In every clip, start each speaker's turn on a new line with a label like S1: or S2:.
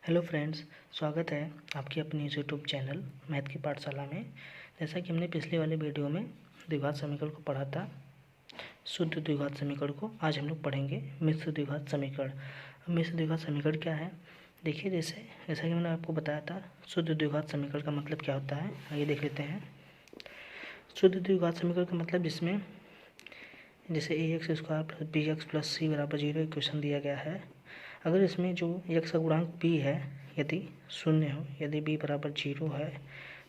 S1: Hello friends, स्वागत है आपकी अपनी यूट्यूब चैनल मैथ की पाठशाला में। जैसा कि हमने पिछले वाले वीडियो में द्विघात समीकरण को पढ़ा था, शुद्ध द्विघात समीकरण को, आज हम लोग पढ़ेंगे मिश्र द्विघात समीकरण। मिश्र द्विघात समीकरण क्या है? देखिए, जैसा कि मैंने आपको बताया था, शुद्ध द्विघात समीकरण का मतलब क्या होता है, आइए देख लेते हैं। शुद्ध द्विघात समीकरण का मतलब जिसमें जैसे ax² + bx + c = 0 इक्वेशन दिया गया है। अगर इसमें जो x का गुणांक b है यदि शून्य हो, यदि b = 0 है,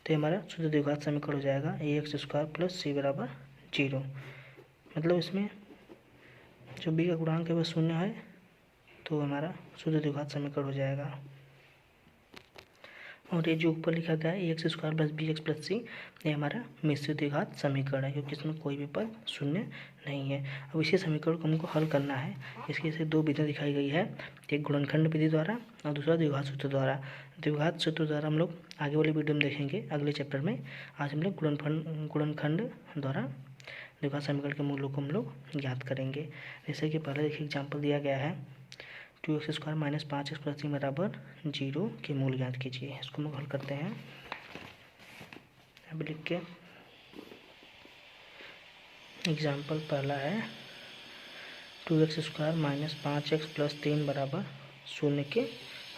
S1: तो हमारा शुद्ध द्विघात समीकरण हो जाएगा ax² + c = 0। मतलब इसमें जो b का गुणांक है वह शून्य है, तो हमारा शुद्ध द्विघात समीकरण हो जाएगा। और ये जो ऊपर लिखा गया है ax² + bx + c, ये हमारा मिश्र द्विघात समीकरण है, क्योंकि इसमें कोई भी पद शून्य नहीं है। अब इसी समीकरण को हमको हल करना है। इसकी से दो विधियाँ दिखाई गई है, एक गुणनखंड विधि द्वारा और दूसरा द्विघात सूत्र द्वारा। द्विघात सूत्र द्वारा हम लोग आगे वाली वीडियो में देखेंगे, अगले चैप्टर में। आज हम लोग गुणनखंड द्वारा द्विघात समीकरण के मूलों को हम लोग ज्ञात करेंगे। जैसे कि पहले देखिए एग्जाम्पल दिया गया है 2x² - 5x + c = 0 के मूल ज्ञात कीजिए। इसको हम हल करते हैं। अब लिख के एग्जाम्पल पहला है 2x² - 5x + 3 = 0 के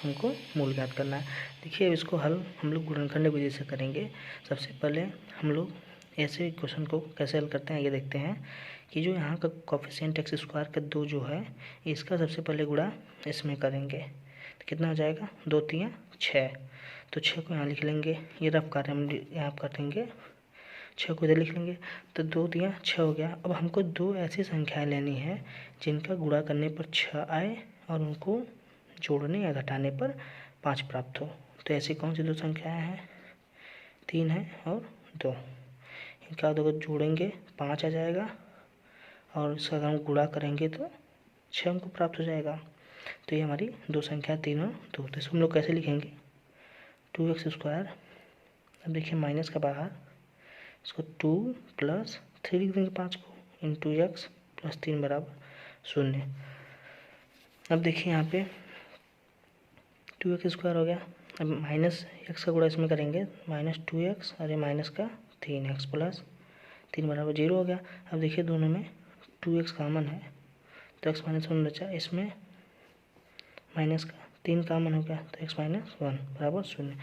S1: हमको मूल ज्ञात करना है। देखिए, अब इसको हल हम लोग गुणनखंड विधि से करेंगे। सबसे पहले हम लोग ऐसे क्वेश्चन को कैसे हल करते हैं ये देखते हैं कि जो यहाँ का कोफिशिएंट x² का 2 जो है, इसका सबसे पहले गुणा इसमें करेंगे तो कितना हो जाएगा, 2 × 3 = 6। तो 6 को यहाँ लिख लेंगे, ये रफ कार्य हम यहाँ करेंगे, 6 को इधर लिख लेंगे, तो 2 × 3 = 6 हो गया। अब हमको दो ऐसी संख्याएं लेनी है जिनका गुणा करने पर 6 आए और उनको जोड़ने या घटाने पर 5 प्राप्त हो। तो ऐसी कौन सी दो संख्याएं हैं? 3 है और 2। इनका अगर जोड़ेंगे 5 आ जाएगा और इसका अगर हम गुणा करेंगे तो 6 हमको प्राप्त हो जाएगा। तो ये हमारी दो संख्या 3 और 2। तो इसको हम लोग कैसे लिखेंगे, 2x²। अब देखिए माइनस का बाहर, इसको 2 + 3 लिख देंगे 5 को, इंटू x + 3 = 0। अब देखिए यहाँ पे 2x² हो गया। अब माइनस x का गुणा इसमें करेंगे, -2x और ये माइनस का 3x + 3 = 0 हो गया। अब देखिए दोनों में 2x कॉमन है, तो x - 1 बचा, इसमें माइनस का 3 कॉमन हो गया, तो x - 1 = 0।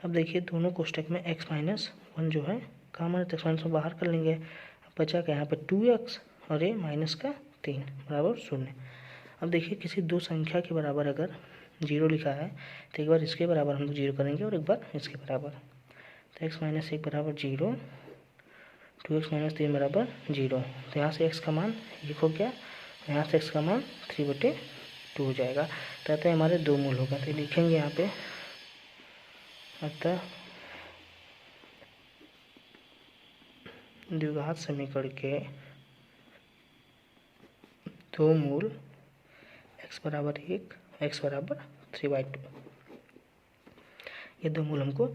S1: अब देखिए दोनों कोष्टक में x - 1 जो है कॉमन है, तो x - 1 बाहर कर लेंगे। अब बचा क्या यहाँ पे 2x और ये माइनस का 3 = 0। अब देखिए किसी दो संख्या के बराबर अगर 0 लिखा है तो एक बार इसके बराबर हम लोग 0 करेंगे और एक बार इसके बराबर। तो x - 1 = 0, 2x - 3 = 0। तो यहाँ से x का मान 1 हो गया, यहाँ से x का मान 3/2 हो जाएगा। तो अतः हमारे दो मूल होगा, तो लिखेंगे यहाँ पे, अतः द्विघात समीकरण के दो मूल x = 1, x = 3/2, ये दो मूल हमको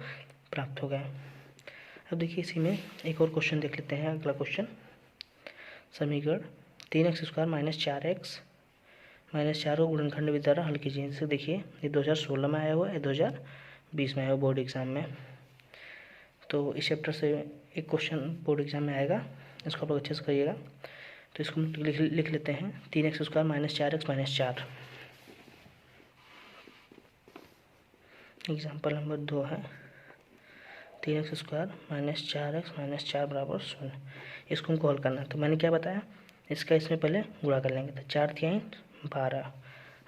S1: प्राप्त हो गए। अब देखिए इसी में एक और क्वेश्चन देख लेते हैं। अगला क्वेश्चन, समीकरण 3x² - 4x - 4 को गुणनखंड विधि द्वारा हल कीजिए। जैसे देखिए ये 2016 में आया हुआ है, 2020 में आया हुआ बोर्ड एग्जाम में। तो इस चैप्टर से एक क्वेश्चन बोर्ड एग्जाम में आएगा, इसको आप लोग अच्छे से करिएगा। तो इसको लिख लेते हैं 3x² - 4x - 4। एग्जाम्पल नंबर 2 है 3x² - 4x - 4 = 0। इसको हमको हल करना है। तो मैंने क्या बताया, इसका इसमें पहले गुणा कर लेंगे, तो 4 × 3 = 12।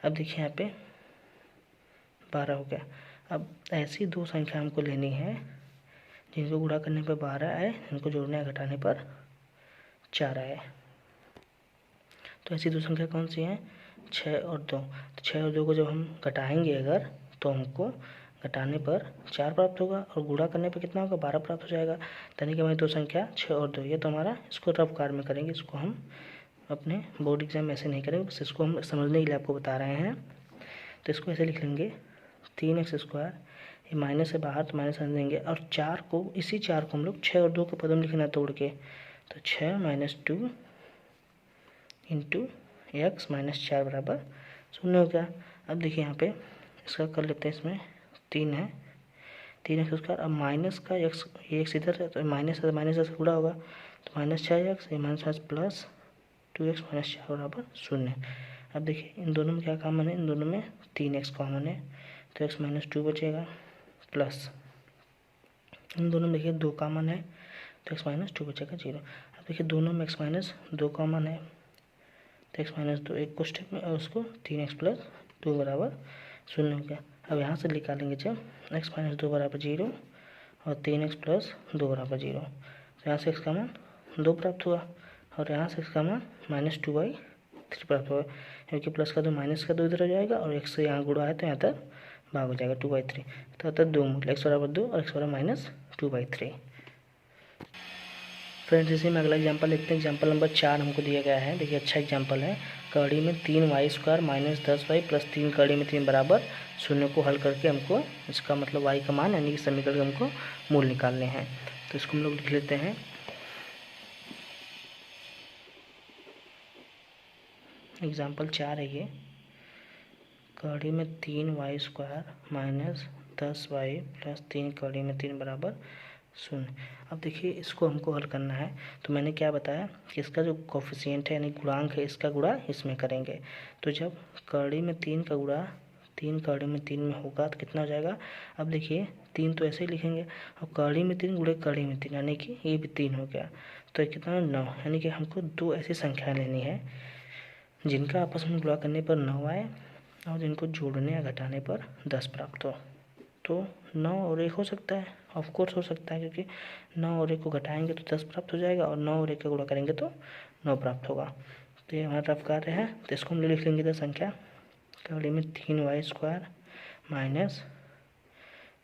S1: अब देखिए यहाँ पे 12 हो गया। अब ऐसी दो संख्या हमको लेनी है जिनको गुणा करने पर 12 आए, इनको जोड़ने या घटाने पर 4 आए। तो ऐसी दो संख्या कौन सी हैं, 6 और 2। तो 6 और 2 को जब हम घटाएंगे अगर, तो हमको घटाने पर 4 प्राप्त होगा और गुणा करने पर कितना होगा, 12 प्राप्त हो जाएगा। यानी कि हमारी दो संख्या 6 और 2, ये तो हमारा, इसको रफ कार्य में करेंगे, इसको हम अपने बोर्ड एग्जाम में ऐसे नहीं करेंगे, बस इसको हम समझने के लिए आपको बता रहे हैं। तो इसको ऐसे लिख लेंगे 3x², ये माइनस से बाहर तो माइनस रख देंगे, और 4 को, इसी 4 को हम लोग 6 और 2 के पद में लिखना तोड़ के, तो 6 - 2 इंटू x - 4 = 0 हो गया। अब देखिए यहाँ पे इसका कर लेते हैं, इसमें 3 है, 3x²। अब माइनस का एक्स, ये एक्स इधर है तो माइनस है, माइनस से गुणा होगा तो -6x, ये -5 प्लस 2x - 4 बराबर 0। अब देखिए इन दोनों में क्या कॉमन है, इन दोनों में 3x कॉमन है तो x - 2 बचेगा, प्लस इन दोनों में देखिए 2 कॉमन है तो x - 2 बचेगा 0। अब देखिए दोनों में x - 2 कॉमन है तो x - 2 एक को स्टेप में और उसको 3x + 2 बराबर 0 हो गया। अब यहाँ से निकालेंगे जब x - 2 बराबर 0 और 3x + 2 बराबर 0, तो यहाँ से x का मान 2 प्राप्त हुआ और यहाँ से x का मान -2/3 प्राप्त हुआ, क्योंकि प्लस का 2 माइनस का 2 इधर हो जाएगा और x से यहाँ गुणा है तो यहाँ तक भाग हो जाएगा 2/3, तो अतः 2 मूल x बराबर 2 और x बराबर -2/3। फ्रेंड्स इसी में अगला एग्जांपल लिखते हैं। एग्जांपल नंबर 4 हमको दिया गया है। देखिए अच्छा एग्जांपल है। कड़ी में 3y² - 10y + 3 कड़ी में 3 बराबर 0 को हल करके हमको इसका मतलब y का मान यानी कि समीकरण के हमको मूल निकालने हैं। तो इसको हम लोग लिख लेते हैं। एग्जांपल 4 है ये। कड़ी में 3y² - 10y + 3 कड़ी में 3 बराबर 0। अब देखिए इसको हमको हल करना है, तो मैंने क्या बताया कि इसका जो कोफिशिएंट है यानी गुणांक है, इसका गुणा इसमें करेंगे। तो जब कड़ी में 3 का गुणा 3 कड़ी में 3 में होगा तो कितना हो जाएगा। अब देखिए 3 तो ऐसे ही लिखेंगे और कड़ी में 3 गुणे कड़ी में 3 यानी कि ये भी 3 हो गया, तो कितना 9, यानी कि हमको 2 ऐसी संख्या लेनी है जिनका आपस में गुणा करने पर 9 आए और जिनको जोड़ने या घटाने पर 10 प्राप्त हो। तो 9 और 1 हो सकता है, ऑफ कोर्स हो सकता है, क्योंकि 9 और 1 को घटाएंगे तो 10 प्राप्त हो जाएगा और 9 और 1 का गुणा करेंगे तो 9 प्राप्त होगा। तो ये हमारा रफ कार्य है, तो इसको हम लिख लेंगे तो संख्या कड़ी में 3y²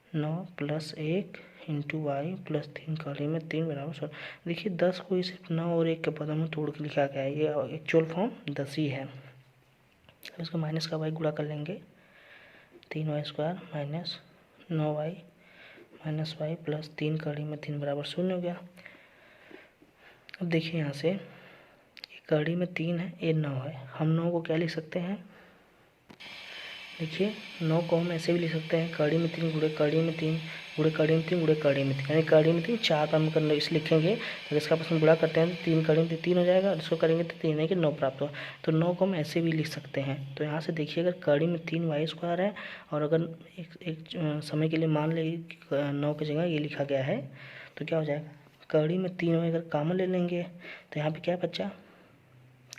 S1: - 9 + 1 × y + 3 कड़ी में 3 बराबर 100। देखिए 10 को ही सिर्फ 9 और 1 के पदों में तोड़ के लिखा गया है, ये एक्चुअल फॉर्म 10 ही है। अब इसको माइनस का y गुणा कर लेंगे, 3y² - 9y - y + 3 कड़ी में 3 बराबर 0 हो गया। अब देखिए यहाँ से ये कड़ी में 3 है, ये 9 है, हम 9 को क्या लिख सकते हैं। देखिए 9 को हम ऐसे भी लिख सकते हैं, कड़ी में 3 गुणे कड़ी में 3 गुणे कड़ी में 3 गुणे कड़ी में 3, यानी कड़ी में 3 4 बार हम करने इस लिखेंगे तो इसका आपस में गुणा करते हैं तो 3 कड़ी में 3 हो जाएगा और इसको करेंगे तो 3 है कि 9 प्राप्त हुआ। तो 9 को हम ऐसे भी लिख सकते हैं। तो यहाँ से देखिए अगर कड़ी में 3y² है और अगर एक समय के लिए मान ले 9 की जगह ये लिखा गया है तो क्या हो जाएगा, कड़ी में 3y अगर कॉमन ले लेंगे तो यहाँ पर क्या बचा,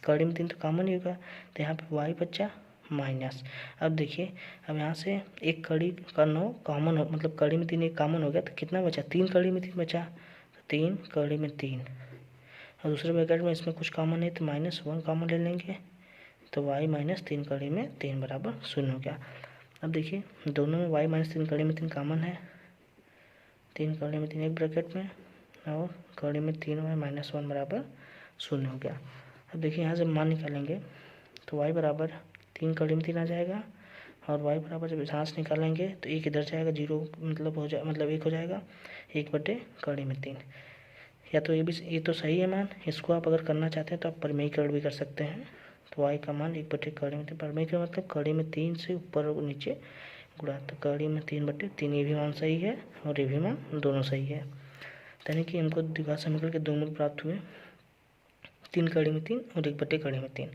S1: कड़ी में 3 तो कॉमन ही होगा तो यहाँ पर y बचा माइनस। अब देखिए अब यहाँ से एक कड़ी का 9 कॉमन हो, मतलब कड़ी में 3 एक कॉमन हो गया तो कितना बचा, 3 कड़ी में 3 बचा, तो 3 कड़ी में 3 और दूसरे ब्रैकेट में इसमें कुछ कॉमन है तो -1 कॉमन ले लेंगे तो y - 3 कड़ी में 3 बराबर 0 हो गया। अब देखिए दोनों में y - 3 कड़ी में 3 कॉमन है, 3 कड़ी में 3 एक ब्रैकेट में और कड़ी में 3y - 1 बराबर 0 हो गया। अब देखिए यहाँ से मान निकालेंगे तो y बराबर 3 कड़ी में 3 आ जाएगा और y बराबर जब यहाँ से निकालेंगे तो 1 इधर जाएगा, 0 मतलब 1 हो जाएगा, 1 कड़ी में 3। या तो ये तो सही है मान, इसको आप अगर करना चाहते हैं तो आप परिमेयीकरण भी कर सकते हैं। तो y का मान 1 कड़ी में 3, परिमेयीकरण मतलब कड़ी में 3 से ऊपर और नीचे गुणा, तो कड़ी में 3/3 ये भी मान सही है और ये भी मान दोनों सही है, यानी कि हमको द्विघात समीकरण के 2 मूल प्राप्त हुए, 3 कड़ी में 3 और 1 कड़ी में 3।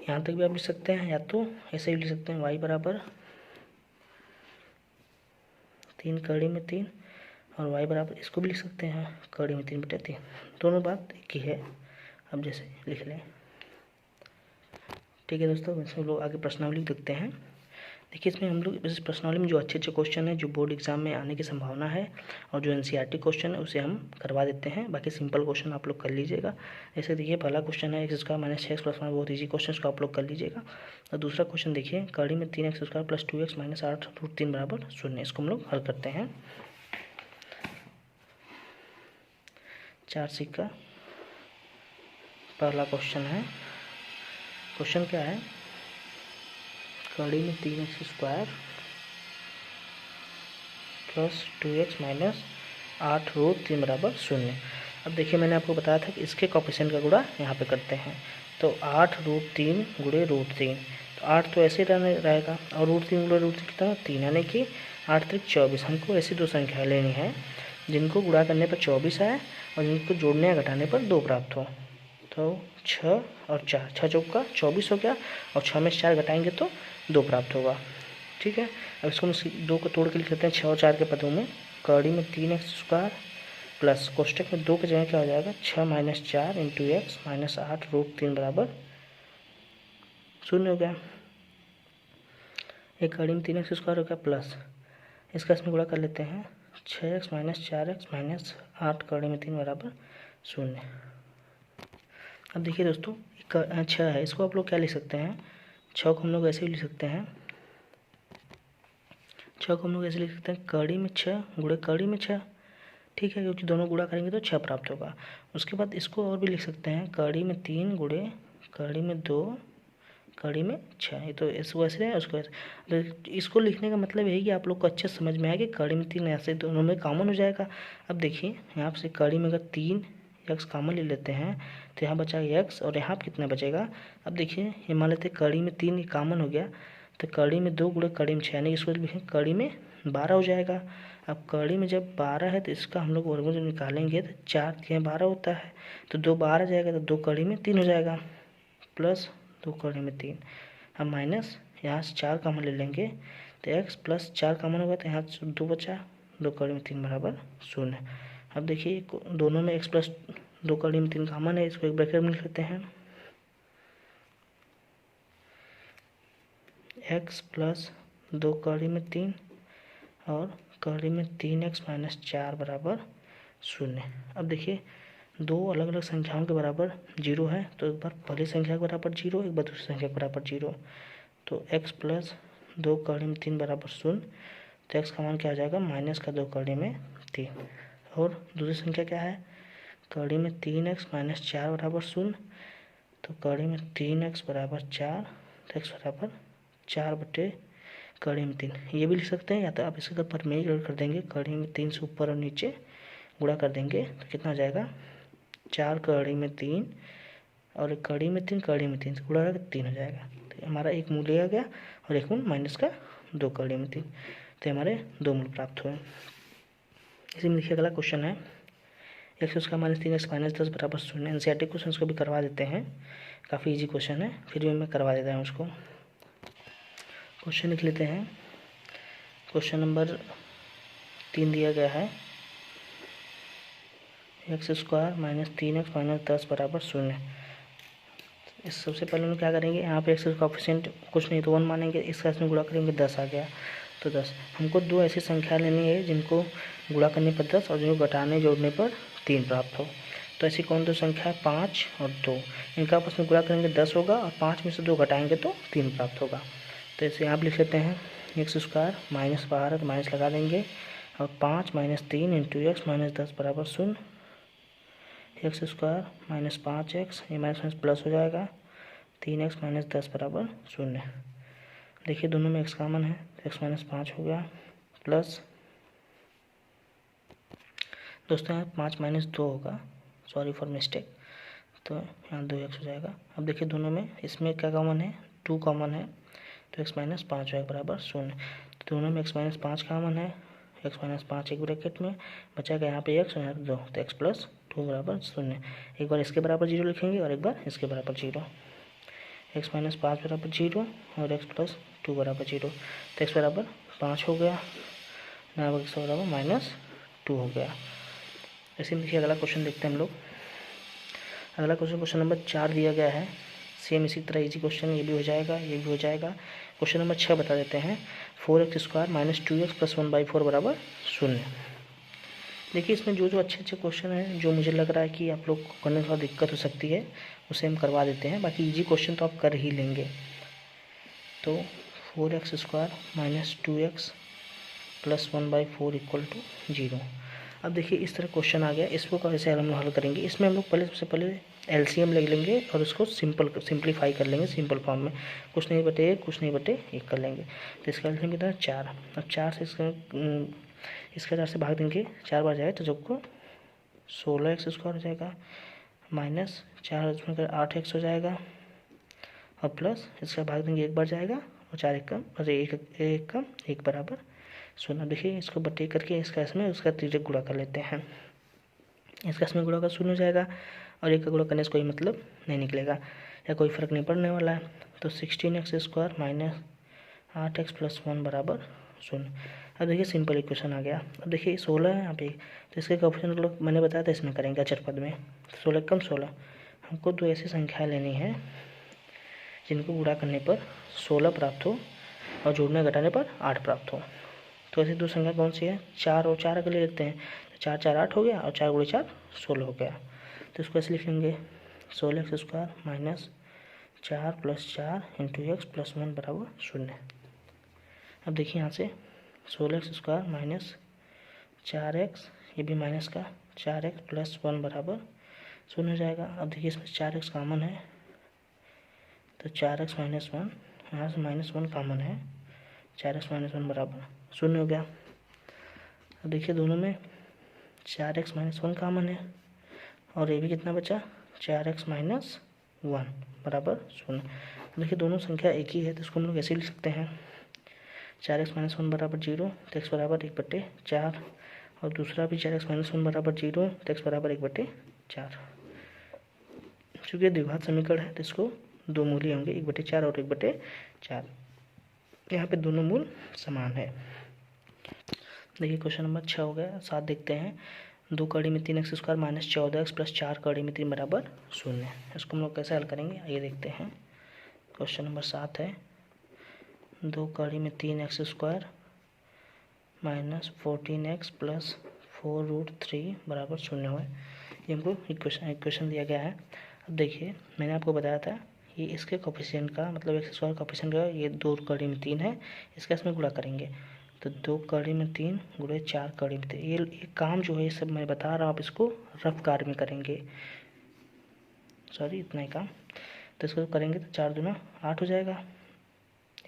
S1: यहाँ तक भी आप लिख सकते हैं, या तो ऐसे भी लिख सकते हैं y बराबर 3 कड़ी में 3 और y बराबर इसको भी लिख सकते हैं कड़ी में 3/3, दोनों बात एक ही है। अब जैसे लिख लें, ठीक है दोस्तों। इसमें लोग आगे प्रश्नावली देखते हैं। देखिए इसमें हम लोग इस प्रश्नावली में जो अच्छे क्वेश्चन है जो बोर्ड एग्जाम में आने की संभावना है और जो एनसीईआरटी क्वेश्चन है उसे हम करवा देते हैं, बाकी सिंपल क्वेश्चन आप लोग कर लीजिएगा। जैसे देखिए पहला क्वेश्चन है x² - 6x + 1, बहुत ईजी क्वेश्चन को आप लोग कर लीजिएगा। और दूसरा क्वेश्चन देखिए कड़ी में 3x² + 2x - 8√3 बराबर 0, इसको हम लोग हल करते हैं। 4 का पहला क्वेश्चन है, क्वेश्चन क्या है, कड़ी में 3x² + 2x - 8√3 बराबर 0। अब देखिए मैंने आपको बताया था कि इसके कोफिशिएंट का गुणा यहाँ पे करते हैं, तो 8√3 × √3 तो 8 तो ऐसे रहेगा और √3 गुणा √3 कितना 3, यानी कि 8 त्रिक 24। हमको ऐसी दो संख्या लेनी है जिनको गुणा करने पर 24 आए और जिनको जोड़ने या घटाने पर 2 प्राप्त हो। तो 6 और 4, 6 चौका 24 हो गया और 6 में से 4 घटाएंगे तो 2 प्राप्त होगा। ठीक है, अब इसको हम 2 को तोड़ के लिख लेते हैं 6 और 4 के पदों में। कड़ी में 3x² प्लस कोष्टक में 2 की जगह क्या हो जाएगा 6 - 4 × x - 8 √3 बराबर 0 हो गया। एक कड़ी में 3x² हो गया प्लस इसका इसमें गुणा कर लेते हैं 6x - 4x - 8 कड़ी में 3 बराबर 0। अब देखिए दोस्तों 6 है, इसको आप लोग क्या लिख सकते हैं 6 को हम लोग ऐसे भी लिख सकते हैं 6 को हम लोग ऐसे लिख सकते हैं कड़ी में 6 गुणे कड़ी में 6। ठीक है, क्योंकि दोनों गुणा करेंगे तो 6 प्राप्त होगा। उसके बाद इसको और भी लिख सकते हैं कड़ी में 3 गुणे कड़ी में 2 कड़ी में 6। ये तो इसको ऐसे है उसको ऐसे। तो इसको लिखने का मतलब यही कि आप लोग को अच्छे समझ में आया कि कड़ी में 3 ऐसे दोनों में कॉमन हो जाएगा। अब देखिए यहाँ से कड़ी में अगर 3 x कॉमन ले लेते हैं तो यहाँ बचा x और यहाँ कितना बचेगा। अब देखिए ये मान लेते हैं कड़ी में 3 कॉमन हो गया तो कड़ी में 2 गुणे कड़ी में 6, यानी इसको लिखें कड़ी में 12 हो जाएगा। अब कड़ी में जब 12 है तो इसका हम लोग वर्गमूल जब निकालेंगे तो 4 के 12 होता है तो 2 12 जाएगा तो 2 कड़ी में 3 हो जाएगा प्लस 2 कड़ी में 3। अब माइनस यहाँ से 4 कॉमन ले लेंगे तो x प्लस 4 कॉमन होगा तो यहाँ 2 बचा 2 कड़ी में 3 बराबर 0। अब देखिए दोनों में x प्लस 2 कड़ी में 3 कॉमन है, इसको एक ब्रैकेट में लिख लेते हैं x प्लस 2 कड़ी में 3 और कड़ी में 3x - 4 बराबर 0। अब देखिए दो अलग अलग संख्याओं के बराबर 0 है तो एक बार पहली संख्या के बराबर 0, एक बार दूसरी संख्या के बराबर 0। तो x प्लस 2 कड़ी में 3 बराबर 0, तो x का मान क्या आ जाएगा माइनस का 2 कड़ी में 3। और दूसरी संख्या क्या है कड़ी में 3x - 4 बराबर 0, तो कड़ी में 3x बराबर 4 तो x बराबर 4 बटे कड़ी में 3। ये भी लिख सकते हैं या तो आप इसके पर में जोड़ कर देंगे कड़ी में 3 से ऊपर और नीचे गुणा कर देंगे तो कितना आ जाएगा 4 कड़ी में 3 और एक कड़ी में 3 कड़ी में 3 से गुणा करके 3 हो जाएगा। तो हमारा एक मूल लिया गया और एक मूल माइनस का 2 कड़ी में 3, तो हमारे 2 मूल प्राप्त हुए। इसी में देखिए अगला क्वेश्चन है x² - 3x - 10 बराबर 0। एनसीईआरटी क्वेश्चन को भी करवा देते हैं, काफ़ी इजी क्वेश्चन है, फिर भी मैं करवा देता हूँ उसको। क्वेश्चन लिख लेते हैं। क्वेश्चन नंबर 3 दिया गया है x² - 3x - 10 बराबर 0। इस सबसे पहले हम क्या करेंगे यहाँ पे x का कोएफिशिएंट कुछ नहीं तो 1 मानेंगे, इसका इसमें गुणा करेंगे 10 आ गया तो 10। हमको दो ऐसी संख्या लेनी है जिनको गुणा करने पर 10 और जिनको घटाने जोड़ने पर 3 प्राप्त हो। तो ऐसी कौन दो संख्या है 5 और 2, इनका आपस में गुणा करेंगे 10 होगा और 5 में से 2 घटाएंगे तो 3 प्राप्त होगा। तो इसे यहाँ लिख लेते हैं x² माइनस बाहर है तो माइनस लगा देंगे और 5 - 3 × x - 10 बराबर 0। x² - 5x ये माइनस प्लस हो जाएगा 3x - 10 बराबर 0। देखिए दोनों में x कॉमन है तो x - 5 हो गया प्लस दोस्तों यहाँ 5 - 2 होगा, सॉरी फॉर मिस्टेक, तो यहाँ 2x हो जाएगा। अब देखिए दोनों में इसमें क्या कॉमन है 2 कॉमन है तो x - 5 होगा बराबर 0। तो दोनों में x - 5 कॉमन है, x - 5 एक ब्रैकेट में बचाएगा यहाँ पे x और यहाँ पे 2 तो x + 2 बराबर 0। एक बार इसके बराबर 0 लिखेंगे और एक बार इसके बराबर 0। x - 5 बराबर 0 और x + 2 बराबर 0, तो x बराबर 5 हो गया, यहाँ x बराबर -2 हो गया। ऐसे में देखिए अगला क्वेश्चन देखते हैं हम लोग। अगला क्वेश्चन नंबर 4 दिया गया है, सेम इसी तरह इजी क्वेश्चन ये भी हो जाएगा ये भी हो जाएगा। क्वेश्चन नंबर 6 बता देते हैं 4x² - 2x + 1/4 बराबर 0। देखिए इसमें जो अच्छे क्वेश्चन हैं जो मुझे लग रहा है कि आप लोग को करने में थोड़ा दिक्कत हो सकती है उसे हम करवा देते हैं, बाकी इजी क्वेश्चन तो आप कर ही लेंगे। तो 4x² - 2x + 1/4 = 0। अब देखिए इस तरह क्वेश्चन आ गया, इसको कैसे हम हल करेंगे। इसमें हम लोग सबसे पहले एलसीएम ले लेंगे और उसको सिंप्लीफाई कर लेंगे सिंपल फॉर्म में, कुछ नहीं बटे 1 कर लेंगे। तो इसका एलसीएम कितना 4, अब 4 से इसका 4 से भाग देंगे 4 बार जाए तो सबको 16x² हो जाएगा, -4 8x हो जाएगा और प्लस इसका भाग देंगे, एक बार जाएगा और 4 एक कम और एक कम 1 बराबर 0। देखिए इसको बटे करके इसका इसमें उसका तिर्यक गुणा कर लेते हैं। इसका इसमें गुणा का 0 हो जाएगा और एक का गुणा करने से कोई मतलब नहीं निकलेगा या कोई फ़र्क नहीं पड़ने वाला है। तो 16x² माइनस 8x + 1 बराबर 0। अब देखिए सिंपल इक्वेशन आ गया। अब देखिए 16 है यहाँ पे, तो इसके कोएफिशिएंट लोग मैंने बताया था इसमें करेंगे अचर पद में। 16 कम 16, हमको दो ऐसी संख्या लेनी है जिनको गुणा करने पर 16 प्राप्त हो और जोड़ने घटाने पर 8 प्राप्त हो। तो ऐसी दो संख्या कौन सी है? 4 और 4 अगर ले लेते हैं तो 4 4 8 हो गया और 4 × 4 16 हो गया। तो इसको ऐसे लिख लेंगे 16x² माइनस 4 + 4 × x + 1 बराबर 0। अब देखिए यहाँ से 16x² माइनस 4x, ये भी माइनस का 4x + 1 बराबर 0 हो जाएगा। अब देखिए इसमें 4x कॉमन है तो 4x - 1, यहाँ से -1 कॉमन है, 4x - 1 बराबर 0 हो गया। अब देखिए दोनों में 4x - 1 कॉमन है और ये भी कितना बचा, 4x - 1 बराबर 0। देखिए दोनों संख्या एक ही है तो इसको हम लोग ऐसे लिख सकते हैं 4x - 1 बराबर 0 तो x बराबर 1/4 और दूसरा भी 4x - 1 बराबर 0 तो x बराबर 1/4। चूँकि द्विघात समीकरण है तो इसको दो मूल ही होंगे, 1/4 और 1/4। यहाँ पे दोनों मूल समान है। देखिए क्वेश्चन नंबर 6 हो गया। 7 देखते हैं। 2 कड़ी में 3x² माइनस 14x + 4 कड़ी में 3 बराबर 0। इसको हम लोग कैसे हल करेंगे आइए देखते हैं। क्वेश्चन नंबर 7 है 2 कड़ी में 3x² माइनस 14x + 4√3 बराबर 0 है। ये हमको इक्वेशन दिया गया है। अब देखिए मैंने आपको बताया था ये इसके कोफिशिएंट का मतलब x² कोफिशिएंट का ये 2 कड़ी में 3 है, इसका इसमें गुणा करेंगे तो 2 कड़ी में 3 × 4 कड़ी में 3। ये काम जो है ये सब मैं बता रहा हूँ, आप इसको रफ कार्य में करेंगे, सॉरी इतना ही काम। तो इसको करेंगे तो 4 दूना 8 हो जाएगा।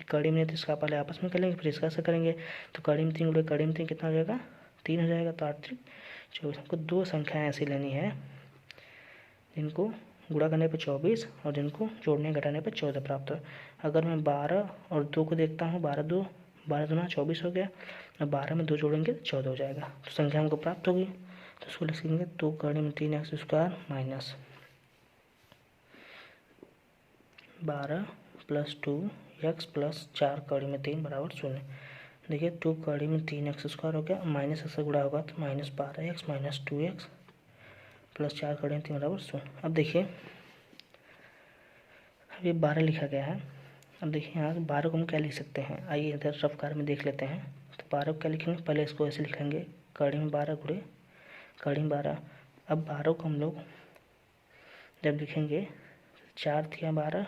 S1: कड़ी में तो इसका पहले आपस में कर लेंगे फिर इसका से करेंगे तो कड़ी में 3 × कड़ी में 3 कितना हो जाएगा, 3 हो जाएगा। तो 8 × 3 = 24। हमको दो संख्याएँ ऐसी लेनी है जिनको गुणा करने पर 24 और जिनको जोड़ने घटाने पर 14 प्राप्त हो। अगर मैं 12 और 2 को देखता हूँ, 12 दूना 24 हो गया और 12 में 2 जोड़ेंगे तो 14 हो जाएगा। तो संख्या हमको प्राप्त होगी। तो इसको लिखेंगे 2 कड़ी में 3x² माइनस 12 + 2x + 4 कड़ी में 3 बराबर 0। देखिए 2 कड़ी में 3x² हो गया, माइनस से गुणा होगा तो -12x - 2x + 4 कड़ी में 3 बराबर 0। अब देखिए अब ये 12 लिखा गया है। अब देखिए यहाँ 12 को हम क्या लिख सकते हैं, आइए इधर रफ कार्य में देख लेते हैं। तो 12 को क्या लिखेंगे, पहले इसको ऐसे लिखेंगे कड़ी में 12 × कड़ी में 12। अब 12 को हम लोग जब लिखेंगे 4 × 12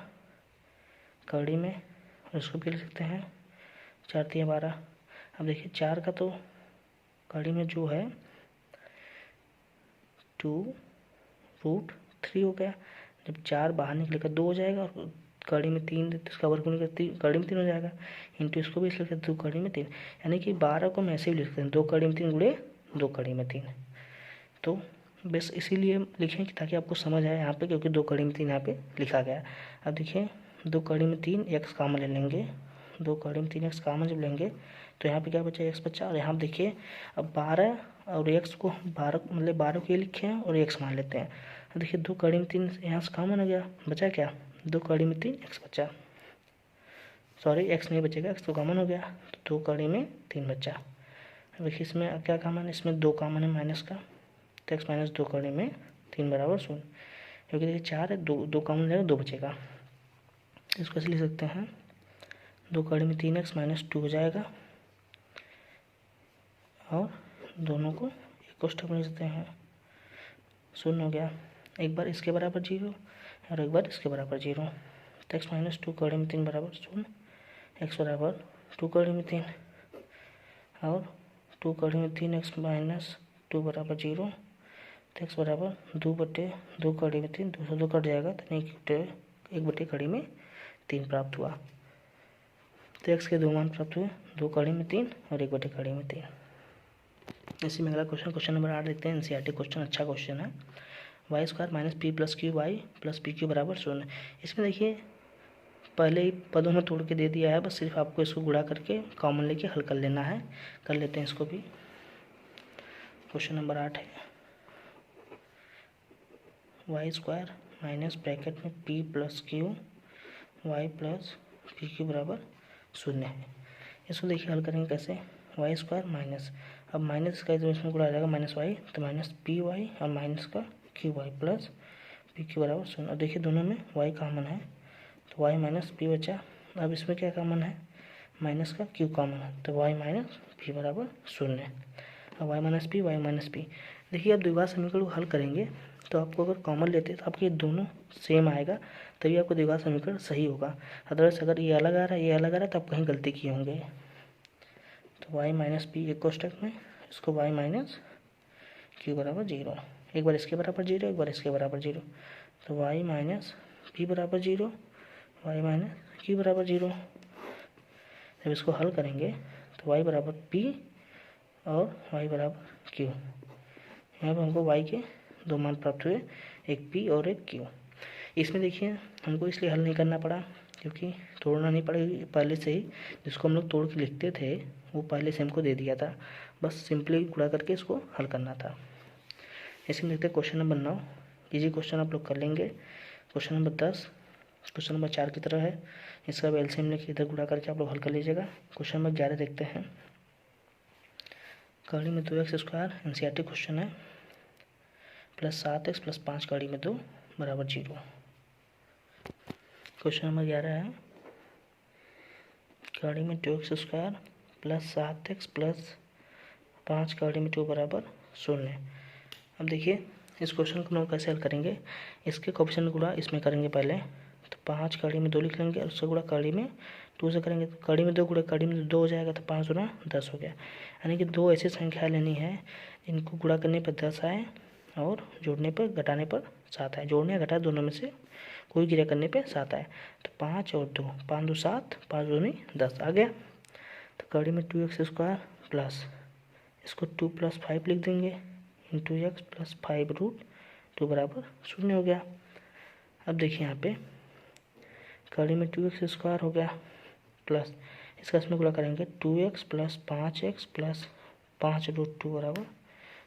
S1: कड़ी में, और इसको भी लिख सकते हैं 4 × 12। अब देखिए 4 का तो कड़ी में जो है 2√3 हो गया। जब 4 बाहर निकलेगा 2 हो जाएगा और कड़ी में 3 इसका वर्ग होने का कड़ी में 3 हो जाएगा। इंटू इसको भी इसलिए लिखते 2 कड़ी में 3, यानी कि 12 को हम ऐसे भी लिख सकते हैं 2 कड़ी में 3 × 2 कड़ी में 3। तो बस इसीलिए लिखें कि ताकि आपको समझ आए यहाँ पे, क्योंकि 2 कड़ी में 3 यहाँ पे लिखा गया। अब देखिए 2 कड़ी में 3 x कॉमन ले लेंगे, 2 कड़ी में 3 x कॉमन जब लेंगे तो यहाँ पे क्या बचा, x बचा। और यहाँ देखिए अब 12 और x को 12 मतलब 12 को ये लिखे हैं और x मान लेते हैं। देखिए 2 कड़ी में 3 यहाँ से कॉमन हो गया, बचा क्या, 2 कड़ी में 3 x बचा, सॉरी x नहीं बचेगा, x तो कॉमन हो गया तो 2 कड़ी में 3 बचा। अब देखिए इसमें क्या कॉमन है, इसमें 2 कॉमन है माइनस का, तो x - 2 कड़ी में 3 बराबर 0। क्योंकि देखिए 4 है, 2 कॉमन जाएगा 2 बचेगा। इसको ऐसे लिख सकते हैं 2 कड़ी में 3x - 2 हो जाएगा और दोनों को एक कोष्ठक में लिख सकते हैं, 0 हो गया। एक बार इसके बराबर 0 और एक बार इसके बराबर 0। तो x - 2 कड़ी में 3 बराबर 0, x बराबर 2 कड़ी में 3 और 2 कड़ी में 3x - 2 बराबर 0। तो x बराबर 2/2 कड़ी में 3, 2 से 2 कट जाएगा तो 1/1 कड़ी में 3 प्राप्त हुआ। तो x के दो मान प्राप्त हुए, 2 कड़ी में 3 और 1/1 कड़ी में 3। इसी में अगला क्वेश्चन नंबर 8 देखते हैं। एनसीईआरटी क्वेश्चन, अच्छा क्वेश्चन है। y² - p + q y + pq बराबर 0। इसमें देखिए पहले ही पदों में तोड़ के दे दिया है, बस सिर्फ आपको इसको गुणा करके कॉमन लेके हल कर लेना है। कर लेते हैं इसको भी। क्वेश्चन नंबर 8 है वाई स्क्वायर माइनस ब्रैकेट में P plus Q Y plus P Q बराबर 0 है। इसको देखिए हल करेंगे कैसे। वाई स्क्वायर माइनस, अब माइनस का जो इसमें गुणा आ जाएगा माइनस वाई, तो माइनस पी वाई और माइनस का Q Y plus P Q बराबर 0। अब देखिए दोनों में वाई कॉमन है, तो वाई माइनस पी बचा। अब इसमें क्या कॉमन है, माइनस का क्यू कॉमन है, तो वाई माइनस पी बराबर 0। अब वाई माइनस पी। देखिए अब द्विघात समीकरण को हल करेंगे तो आपको अगर कॉमन लेते तो आपके दोनों सेम आएगा, तभी आपको द्विघात समीकरण सही होगा। अदरवाइज अगर ये अलग आ रहा है, ये अलग आ रहा है, तो आप कहीं गलती किए होंगे। तो वाई माइनस पी एक कोष्टक में, इसको वाई माइनस क्यू बराबर 0, एक बार इसके बराबर 0, एक बार इसके बराबर 0, तो वाई माइनस पी बराबर 0, वाई माइनस क्यू बराबर 0। जब इसको हल करेंगे तो वाई बराबर पी और वाई बराबर क्यू। यहाँ पर हमको वाई के दो मान प्राप्त हुए, एक पी और एक क्यू। इसमें देखिए हमको इसलिए हल नहीं करना पड़ा क्योंकि तोड़ना नहीं पड़ेगा, पहले से ही जिसको हम लोग तोड़ के लिखते थे वो पहले से हमको दे दिया था, बस सिंपली गुणा करके इसको हल करना था। इसमें देखते हैं क्वेश्चन नंबर 9। इजी क्वेश्चन आप लोग कर लेंगे। क्वेश्चन नंबर 10 क्वेश्चन नंबर 4 की तरह है, इसका एलसीएम लेके इधर गुणा करके आप लोग हल कर लीजिएगा। क्वेश्चन नंबर 11 देखते हैं। कड़ी में 2x स्क्वायर एनसीईआरटी क्वेश्चन है, प्लस 7x प्लस 5 कड़ी में 2 बराबर 0। क्वेश्चन नंबर 11 है कड़ी में 2x square plus 7x plus 5 कड़ी में 2 बराबर 0। अब देखिए इस क्वेश्चन को हम लोग कैसे हल करेंगे। इसके कोएफिशिएंट गुणा इसमें करेंगे पहले, तो 5 कड़ी में 2 लिख लेंगे और उससे गुणा कड़ी में 2 से करेंगे, तो कड़ी में 2 गुणा कड़ी में 2 हो जाएगा, तो 5 गुना 10 हो गया। यानी कि दो ऐसी संख्या लेनी है इनको गुणा करने पर 10 आए और जोड़ने पर घटाने पर 7 आए, जोड़ने या घटाए दोनों में से कोई क्रिया करने पर 7 आए। तो 5 और 2, 5 2 7, 5 दूनी 10 आ गया। तो कड़ी में 2x स्क्वायर प्लस इसको 2 + 5 लिख देंगे इंटू एक्स प्लस 5√2 बराबर 0 हो गया। अब देखिए यहाँ पे कड़ी में 2x स्क्वायर हो गया प्लस इसका इसमें गुणा करेंगे 2x प्लस 5x प्लस 5√2 बराबर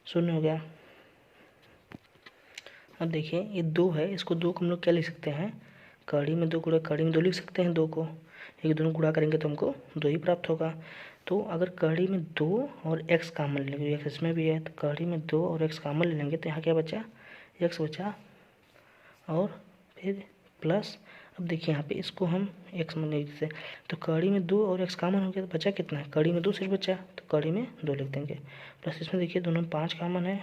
S1: 0 हो गया। अब देखिए ये 2 है, इसको 2 को हम लोग क्या लिख सकते हैं, कड़ी में 2 गुणा कड़ी में 2 लिख सकते हैं 2 को, एक दोनों गुणा करेंगे तो हमको 2 ही प्राप्त होगा। तो अगर कड़ी में 2 और x कॉमन ले लेंगे, x इसमें भी है, तो कड़ी में 2 और x कॉमन ले लेंगे तो यहाँ क्या बचा, x बचा और फिर प्लस। अब देखिए यहाँ पे इसको हम x में लिख देते, तो कड़ी में 2 और x कॉमन हो गया, तो बचा कितना है, कड़ी में 2 सिर्फ बचा, तो कड़ी में 2 लिख देंगे प्लस इसमें देखिए दोनों में 5 कॉमन है,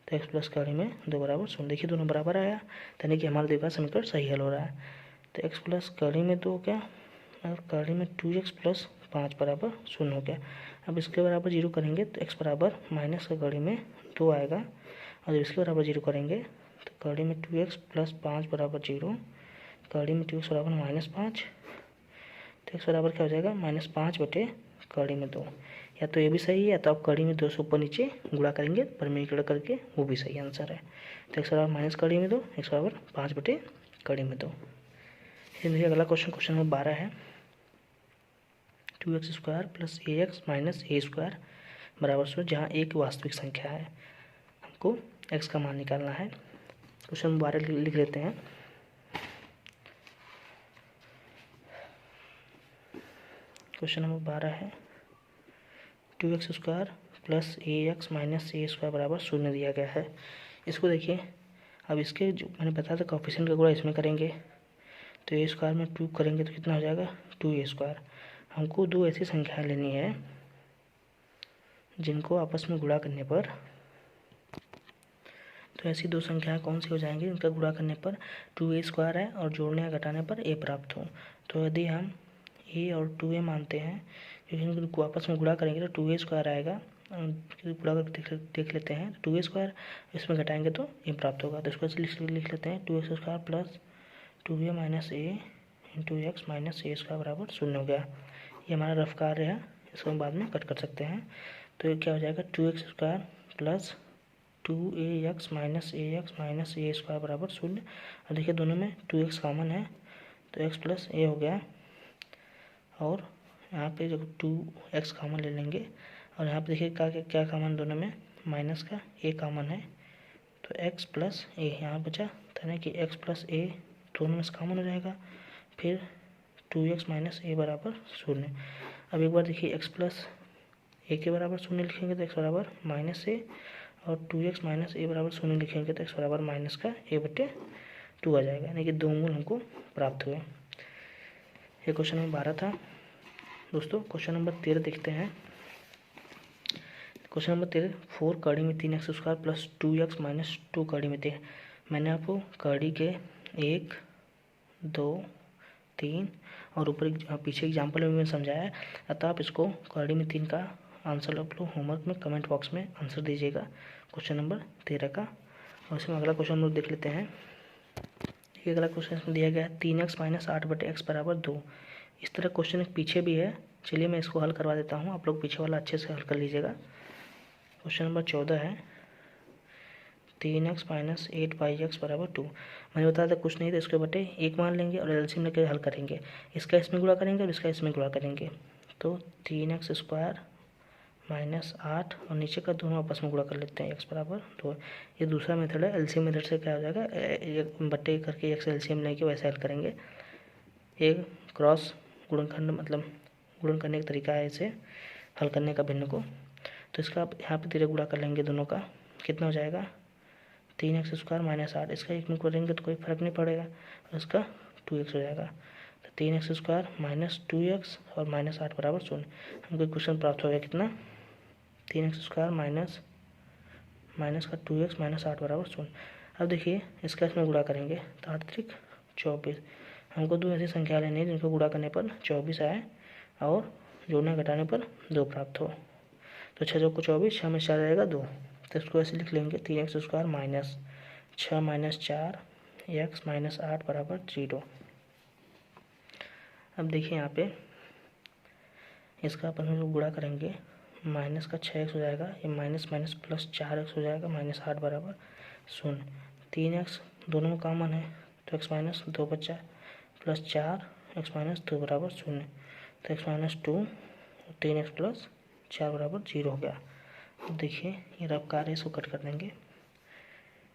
S1: तो x प्लस कड़ी में 2 बराबर 0। देखिए दोनों बराबर आया, यानी कि हमारा द्विघात समीकरण सही हल हो रहा है। तो x प्लस कड़ी में 2 क्या और कड़ी में 2x प्लस 5 बराबर 0 हो गया। अब इसके बराबर 0 करेंगे तो x बराबर माइनस का कड़ी में 2 आएगा, और जब इसके बराबर 0 करेंगे तो कड़ी में 2x प्लस 5 बराबर 0, कड़ी में 2x बराबर -5, तो x बराबर क्या हो जाएगा -5 बटे कड़ी में 2। या तो ये भी सही है, या तो आप कड़ी में 2 से ऊपर नीचे गुणा करेंगे परिमेयीकरण करके, वो भी सही आंसर है। तो x बराबर माइनस कड़ी में 2, x बराबर 5 बटे कड़ी में 2। देखिए अगला क्वेश्चन नंबर 12 है 2x square plus ax minus a square बराबर 0, जहाँ एक वास्तविक संख्या है, हमको x का मान निकालना है। क्वेश्चन नंबर 12 लिख लेते हैं। क्वेश्चन नंबर 12 है 2x square plus ax minus a square बराबर 0 दिया गया है। इसको देखिए, अब इसके जो मैंने बताया था कोएफिशिएंट का गुणा इसमें करेंगे, तो a स्क्वायर में 2 करेंगे तो कितना हो जाएगा 2a स्क्वायर। हमको दो ऐसी संख्याएं लेनी है जिनको आपस में गुणा करने पर, तो ऐसी दो संख्याएं कौन सी हो जाएंगी इनका गुणा करने पर 2a स्क्वायर है और जोड़ने या घटाने पर a प्राप्त हो। तो यदि हम a और 2a मानते हैं, क्योंकि इनको आपस में गुणा करेंगे तो 2a स्क्वायर आएगा, गुणा करके देख लेते हैं, 2a स्क्वायर इसमें घटाएंगे तो a प्राप्त होगा। तो इसको लिख लेते हैं 2x square plus 2a minus a into x minus a square बराबर 0 हो गया। ये हमारा रफ कार्य है, इसको हम बाद में कट कर सकते हैं। तो ये क्या हो जाएगा 2x square plus 2ax minus a square बराबर 0। अब देखिए दोनों में 2x कॉमन है, तो x प्लस ए हो गया, और यहाँ पे जब 2x कॉमन ले लेंगे, और यहाँ पे देखिए क्या कॉमन दोनों में, माइनस का a कॉमन है, तो x प्लस ए यहाँ बचा, तो कि x प्लस ए दोनों में से कॉमन हो जाएगा, फिर 2x माइनस ए बराबर 0। अब एक बार देखिए x प्लस ए के बराबर 0 लिखेंगे तो x बराबर माइनस ए, और 2x माइनस ए बराबर 0 लिखेंगे तो x बराबर माइनस का a/2 आ जाएगा, यानी कि दो मूल हमको प्राप्त हुए। ये क्वेश्चन नंबर 12 था दोस्तों। क्वेश्चन नंबर 13 देखते हैं। क्वेश्चन नंबर 13, 4 कड़ी में 3x square plus 2x minus 2 कड़ी में 3। मैंने आपको कड़ी के 1, 2, 3 और ऊपर पीछे एग्जाम्पल में मैंने समझाया है, अतः आप इसको कड़ी में 3 का आंसर आप लोग होमवर्क में कमेंट बॉक्स में आंसर दीजिएगा क्वेश्चन नंबर 13 का। और इसमें अगला क्वेश्चन हम लोग देख लेते हैं। ये अगला क्वेश्चन इसमें दिया गया है 3x माइनस 8/x बराबर 2। इस तरह क्वेश्चन एक पीछे भी है, चलिए मैं इसको हल करवा देता हूँ, आप लोग पीछे वाला अच्छे से हल कर लीजिएगा। क्वेश्चन नंबर 14 है 3x माइनस 8/x बराबर 2। मैंने बताया था कुछ नहीं तो इसके बटे 1 मान लेंगे और एलसीएम लेकर हल करेंगे। इसका इसमें गुणा करेंगे और इसका इसमें गुणा करेंगे, तो 3x स्क्वायर माइनस 8 और नीचे का दोनों आपस में गुणा कर लेते हैं, x बराबर 2। ये दूसरा मेथड है। एलसीएम मेथड से क्या हो जाएगा, एक बटे करके x एलसीएम लेके वैसे हल करेंगे। एक क्रॉस गुणनखंड मतलब गुणन करने का तरीका है इसे हल करने का भिन्न को। तो इसका आप यहाँ पे धीरे गुणा कर लेंगे दोनों का, कितना हो जाएगा 3x स्क्वायर माइनस 8। इसका एक में करेंगे तो कोई फर्क नहीं पड़ेगा, और इसका 2x हो जाएगा। तो 3x स्क्वायर माइनस 2x और माइनस 8 बराबर 0। हमको क्वेश्चन प्राप्त हो गया कितना, 3x स्क्वायर माइनस का 2x माइनस 8 बराबर 0। अब देखिए इसका इसमें गुणा करेंगे तो 8 त्रिक 24। हमको दो ऐसी संख्या लेनी है जिनको गुणा करने पर 24 आए और जोड़ने घटाने पर 2 प्राप्त हो। तो 6 को 24, 6 में 4 रहेगा 2, तो इसको ऐसे लिख लेंगे 3x square minus 6 minus 4 x minus 8 बराबर 0। अब देखिए यहाँ पे इसका अपन हम गुणा करेंगे, माइनस का 6x हो जाएगा, ये माइनस माइनस प्लस 4x हो जाएगा, माइनस 8 बराबर 0। 3x दोनों में कॉमन है तो x माइनस 2 बचा, प्लस 4 x माइनस 2 बराबर 0, तो x माइनस 2 और 3x प्लस 4 बराबर 0 हो गया। अब देखिए ये रफ कार्य इसको कट कर देंगे,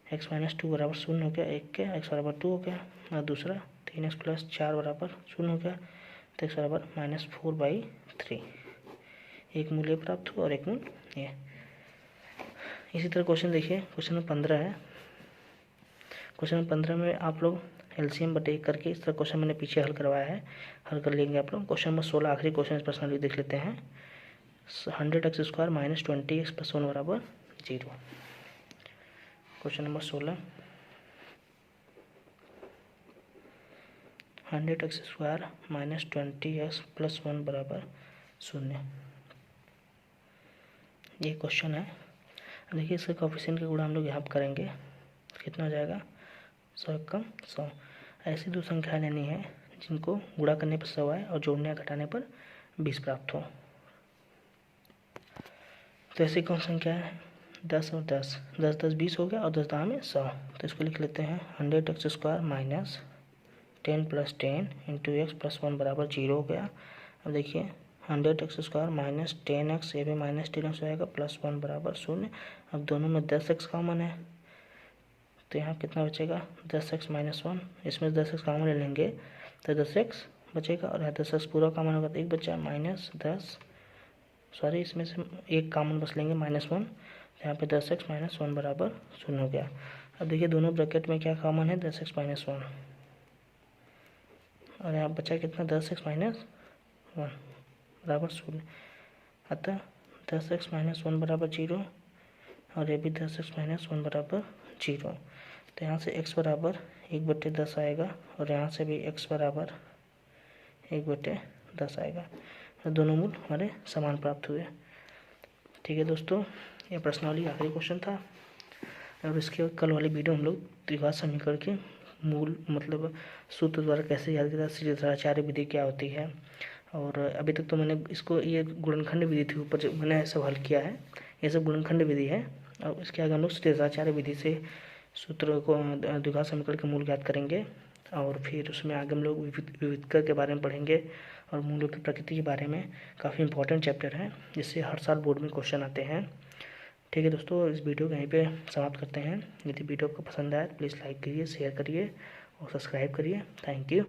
S1: x माइनस 2 बराबर 0 हो गया, एक के x बराबर 2 हो गया, और दूसरा 3x प्लस 4 बराबर 0 हो गया, तो x बराबर माइनस 4/3। एक मूल्य प्राप्त हुआ और एक मूल्य ये। इसी तरह क्वेश्चन देखिए, क्वेश्चन नंबर 15 है। क्वेश्चन नंबर 15 में आप लोग एलसीएम बटे करके, इस तरह क्वेश्चन मैंने पीछे हल करवाया है, हल कर लेंगे आप लोग। क्वेश्चन नंबर 16 आखिरी क्वेश्चन इस पर्सनली देख लेते हैं। 100x square minus 20x plus 1 बराबर 0। Question number 16, 100x square minus 20x plus 1 बराबर 0। ये क्वेश्चन है। देखिए इसके कोएफिशिएंट के गुणा हम लोग यहाँ पर करेंगे, कितना हो जाएगा 100 कम 100। ऐसी दो संख्या लेनी है जिनको गुणा करने पर 100 आए और जोड़ने या घटाने पर 20 प्राप्त हो। तो ऐसी कौन संख्या है, 10 और 10, 10 10 20 हो गया और 10 10 में 100। तो इसको लिख लेते हैं 100x square minus 10 plus 10 into x plus 1 बराबर 0 हो गया। अब देखिए 100x स्क्वायर माइनस 10x, ये भी माइनस 10x हो जाएगा, प्लस 1 बराबर 0। अब दोनों में 10x कॉमन है तो यहाँ कितना बचेगा 10x माइनस 1, इसमें 10x कॉमन ले लेंगे तो 10x बचेगा, और यहाँ 10x पूरा कॉमन होगा तो 1 बचा, माइनस 10, सॉरी इसमें से एक कॉमन बस लेंगे माइनस 1, यहाँ पे 10x माइनस 1 बराबर 0 हो गया। अब देखिए दोनों ब्रैकेट में क्या कॉमन है 10x माइनस 1, और यहाँ बचा कितना 10x माइनस 1 बराबर 0। अतः 10x माइनस 1 बराबर 0 और ये भी 10x माइनस 1 बराबर 0। तो यहाँ से x बराबर 1/10 आएगा और यहाँ से भी x बराबर 1/10 आएगा। तो दोनों मूल हमारे समान प्राप्त हुए। ठीक है दोस्तों, ये प्रश्नावली आखिरी क्वेश्चन था, और इसके कल वाली वीडियो हम लोग द्विघात समीकरण के मूल मतलब सूत्र द्वारा कैसे याद किया, श्रीधराचार्य विधि क्या होती है। और अभी तक तो मैंने इसको ये गुणनखंड विधि थी ऊपर मैंने सब हल किया है, ये सब गुणनखंड विधि है। और इसके आगे हम लोग श्रीधराचार्य विधि से सूत्र को द्विघात समीकरण के मूल ज्ञात करेंगे। और फिर उसमें आगे हम लोग विविधता के बारे में पढ़ेंगे और मूलों की प्रकृति के बारे में। काफ़ी इंपॉर्टेंट चैप्टर है जिससे हर साल बोर्ड में क्वेश्चन आते हैं। ठीक है दोस्तों, इस वीडियो को यहीं पे समाप्त करते हैं। यदि वीडियो को पसंद आए तो प्लीज़ लाइक करिए, शेयर करिए और सब्सक्राइब करिए। Thank you.